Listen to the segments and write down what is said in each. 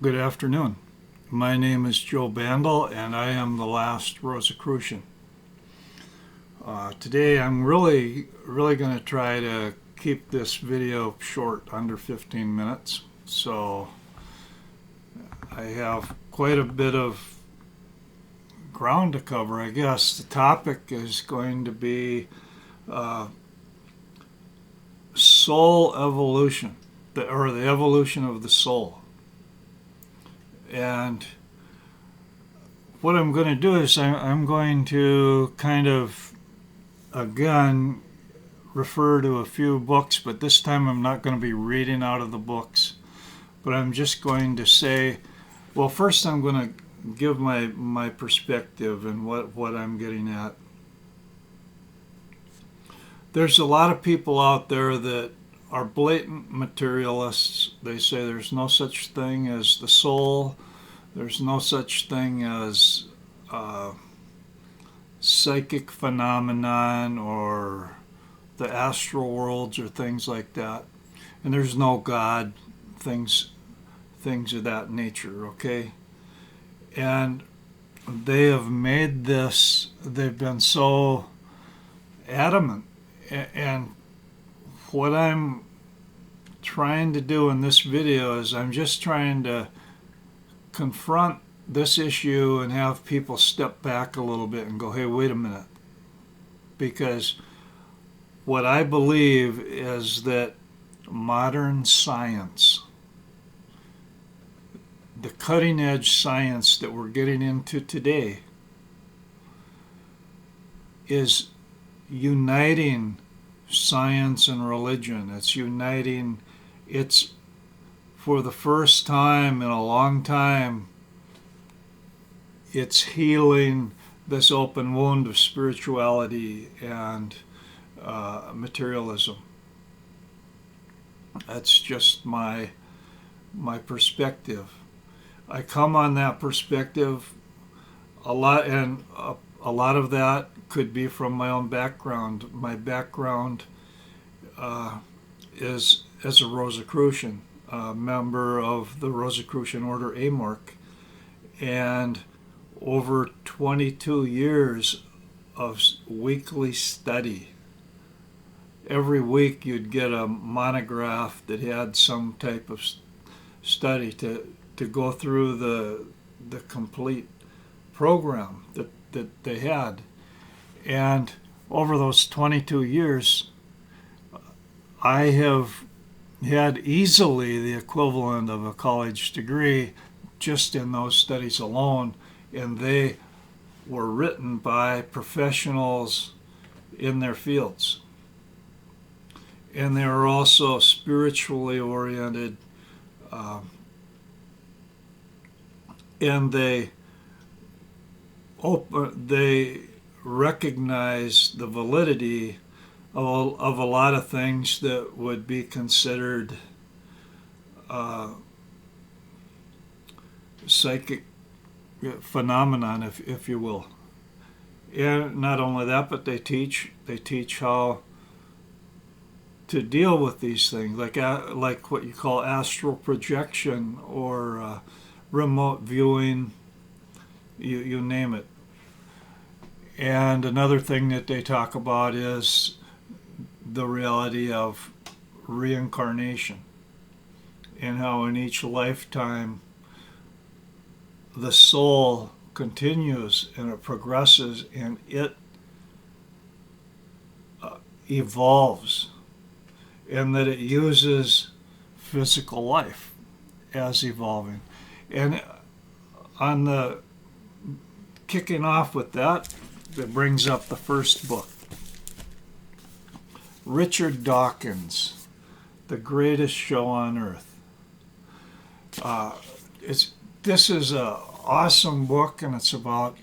Good afternoon. My name is Joe Bandel, and I am the last Rosicrucian. Today, I'm really going to try to keep this video short, under 15 minutes. So, I have quite a bit of ground to cover, I guess. The topic is going to be soul evolution, or the evolution of the soul. And what I'm going to do is I'm going to kind of, again, refer to a few books, but this time I'm not going to be reading out of the books. But I'm just going to say, well, first I'm going to give my perspective and what I'm getting at. There's a lot of people out there that are blatant materialists. They say there's no such thing as the soul. There's no such thing as psychic phenomenon or the astral worlds or things like that. And there's no God, things of that nature, okay? And they have made this, they've been so adamant. And what I'm trying to do in this video is I'm just trying to confront this issue and have people step back a little bit and go, hey, wait a minute. Because what I believe is that modern science, the cutting edge science that we're getting into today, is uniting science and religion. It's uniting, it's for the first time in a long time, it's healing this open wound of spirituality and materialism. That's just my perspective. I come on that perspective a lot, and a lot of that could be from my own background. My background is as a Rosicrucian, a member of the Rosicrucian Order AMORC, and over 22 years of weekly study. Every week you'd get a monograph that had some type of study to go through the complete program that they had. And over those 22 years, I have had easily the equivalent of a college degree just in those studies alone, and they were written by professionals in their fields. And they were also spiritually oriented, and they recognize the validity of a lot of things that would be considered psychic phenomenon, if you will. And not only that, but they teach how to deal with these things, like what you call astral projection or remote viewing, you name it. And another thing that they talk about is the reality of reincarnation, and how in each lifetime the soul continues and it progresses and it evolves, and that it uses physical life as evolving. And on the kicking off with that brings up the first book, Richard Dawkins, The Greatest Show on Earth. This is an awesome book, and it's about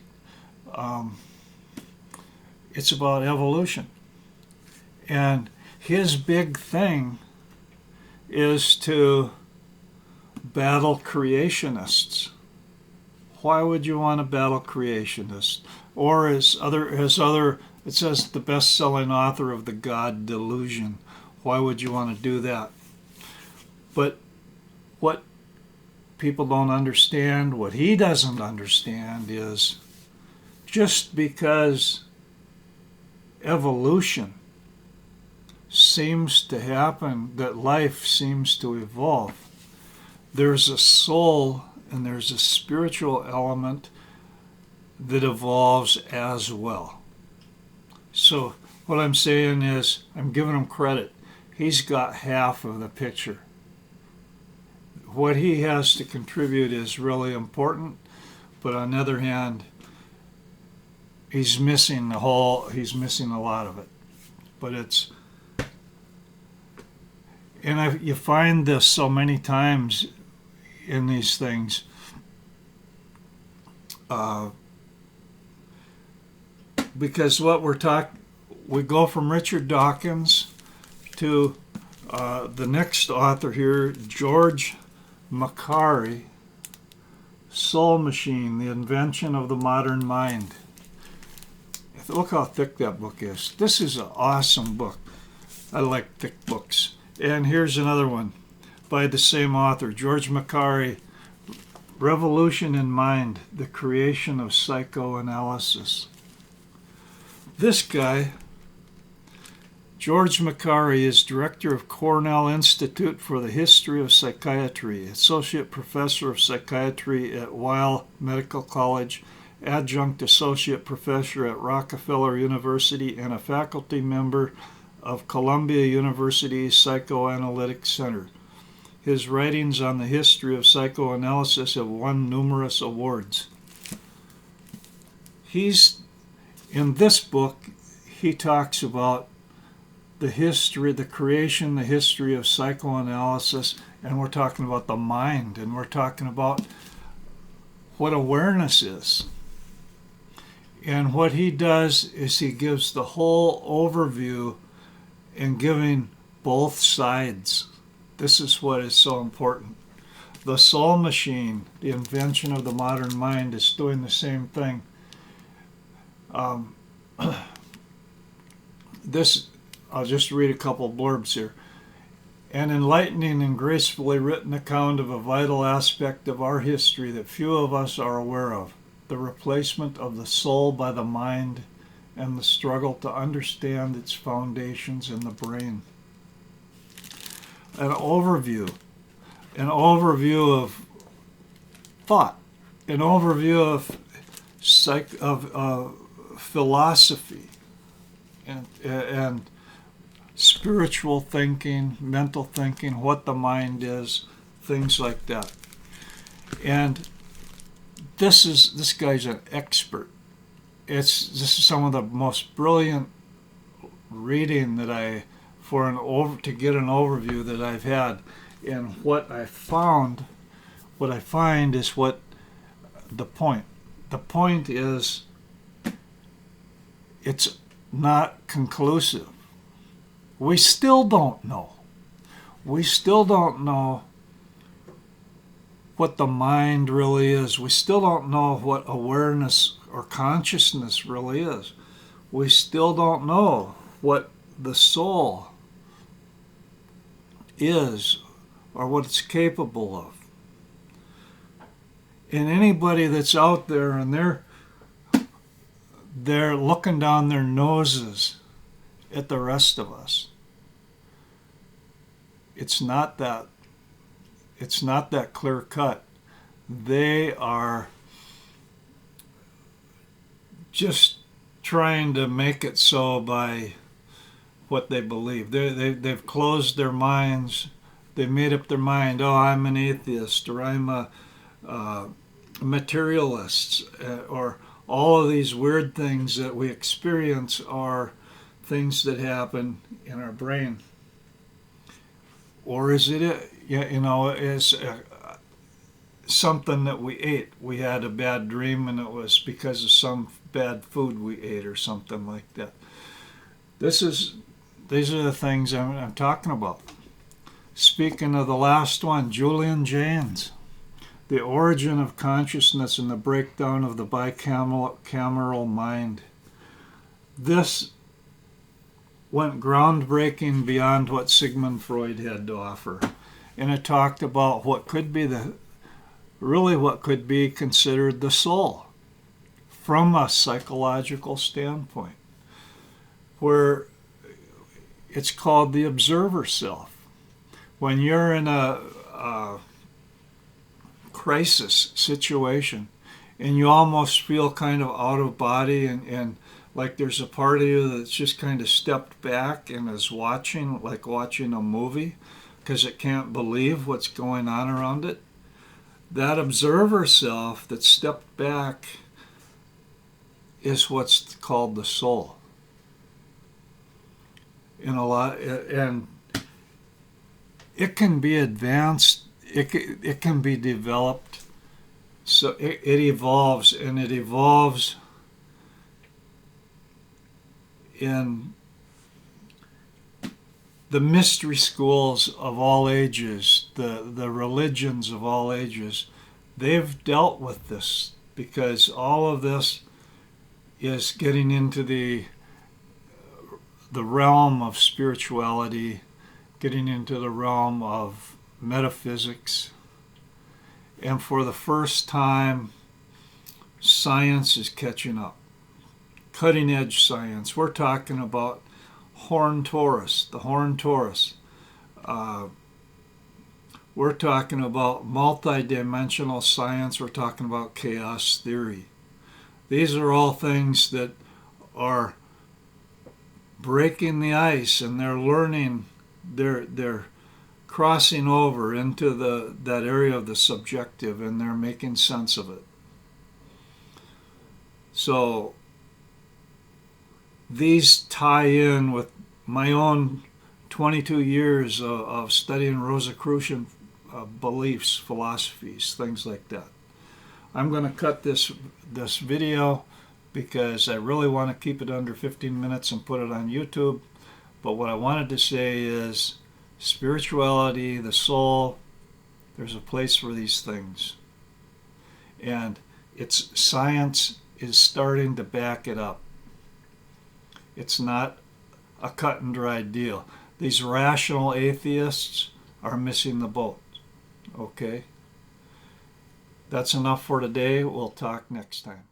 evolution. And his big thing is to battle creationists. Why would you want to battle creationists? Or it says the best-selling author of The God Delusion. Why would you want to do that? But what people don't understand, what he doesn't understand, is just because evolution seems to happen, that life seems to evolve, there's a soul and there's a spiritual element that evolves as well. So what I'm saying is, I'm giving him credit. He's got half of the picture. What he has to contribute is really important, but on the other hand, he's missing a lot of it. But you find this so many times in these things. Because we go from Richard Dawkins to the next author here, George Macari, Soul Machine, The Invention of the Modern Mind. Look how thick that book is. This is an awesome book. I like thick books. And here's another one by the same author, George Macari, Revolution in Mind, The Creation of Psychoanalysis. This guy, George Macari, is director of Cornell Institute for the History of Psychiatry, associate professor of psychiatry at Weill Medical College, adjunct associate professor at Rockefeller University, and a faculty member of Columbia University's Psychoanalytic Center. His writings on the history of psychoanalysis have won numerous awards. In this book, he talks about the history, the creation, the history of psychoanalysis, and we're talking about the mind, and we're talking about what awareness is. And what he does is he gives the whole overview and giving both sides. This is what is so important. The Soul Machine, The Invention of the Modern Mind, is doing the same thing. I'll just read a couple blurbs here. An enlightening and gracefully written account of a vital aspect of our history that few of us are aware of, the replacement of the soul by the mind and the struggle to understand its foundations in the brain. An overview of thought, an overview of philosophy and spiritual thinking, mental thinking, what the mind is, things like that. And this guy's an expert. This is some of the most brilliant reading that to get an overview that I've had. And what I find is what the point. The point is, it's not conclusive. We still don't know. We still don't know what the mind really is. We still don't know what awareness or consciousness really is. We still don't know what the soul is or what it's capable of. And anybody that's out there and they're looking down their noses at the rest of us, it's not that clear cut. They are just trying to make it so by what they believe. They've closed their minds. They've made up their mind. Oh, I'm an atheist, or I'm a materialist, or all of these weird things that we experience are things that happen in our brain. Or is it, is something that we ate? We had a bad dream and it was because of some bad food we ate or something like that. These are the things I'm talking about. Speaking of the last one, Julian Jaynes, The Origin of Consciousness and the Breakdown of the Bicameral Mind. This went groundbreaking beyond what Sigmund Freud had to offer. And it talked about what could be really what could be considered the soul from a psychological standpoint, where it's called the observer self. When you're in a crisis situation and you almost feel kind of out of body, and like there's a part of you that's just kind of stepped back and is watching, like watching a movie, because it can't believe what's going on around it. That observer self that stepped back is what's called the soul. And it can be advanced, it can be developed, so it evolves, and it evolves in the mystery schools of all ages, the religions of all ages. They've dealt with this, because all of this is getting into the realm of spirituality, getting into the realm of metaphysics. And for the first time, science is catching up. Cutting edge science. We're talking about Horn Taurus, the Horn Taurus. We're talking about multidimensional science. We're talking about chaos theory. These are all things that are breaking the ice, and they're learning, they're crossing over into that area of the subjective, and they're making sense of it. So these tie in with my own 22 years of studying Rosicrucian beliefs, philosophies, things like that. I'm going to cut this video because I really want to keep it under 15 minutes and put it on YouTube. But what I wanted to say is spirituality, the soul, there's a place for these things. And science is starting to back it up. It's not a cut and dried deal. These rational atheists are missing the boat. Okay? That's enough for today. We'll talk next time.